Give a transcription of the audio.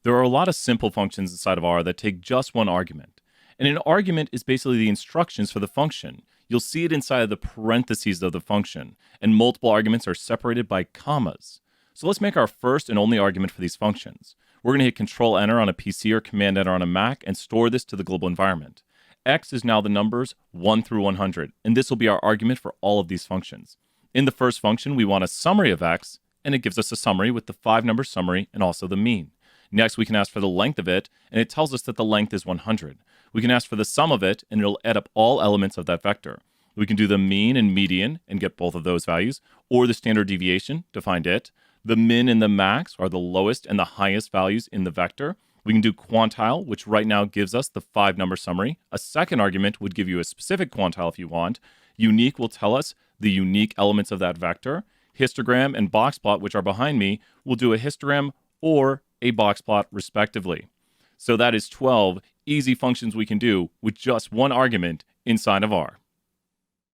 There are a lot of simple functions inside of R that take just one argument. And an argument is basically the instructions for the function. You'll see it inside of the parentheses of the function, and multiple arguments are separated by commas. So let's make our first and only argument for these functions. We're going to hit Control-Enter on a PC or Command-Enter on a Mac and store this to the global environment. X is now the numbers 1 through 100, and this will be our argument for all of these functions. In the first function, we want a summary of X, and it gives us a summary with the 5-number summary and also the mean. Next, we can ask for the length of it, and it tells us that the length is 100. We can ask for the sum of it, and it'll add up all elements of that vector. We can do the mean and median and get both of those values, or the standard deviation to find it. The min and the max are the lowest and the highest values in the vector. We can do quantile, which right now gives us the 5-number summary. A second argument would give you a specific quantile if you want. Unique will tell us the unique elements of that vector. Histogram and boxplot, which are behind me, will do a histogram or a boxplot respectively. So that is 12 easy functions we can do with just one argument inside of R.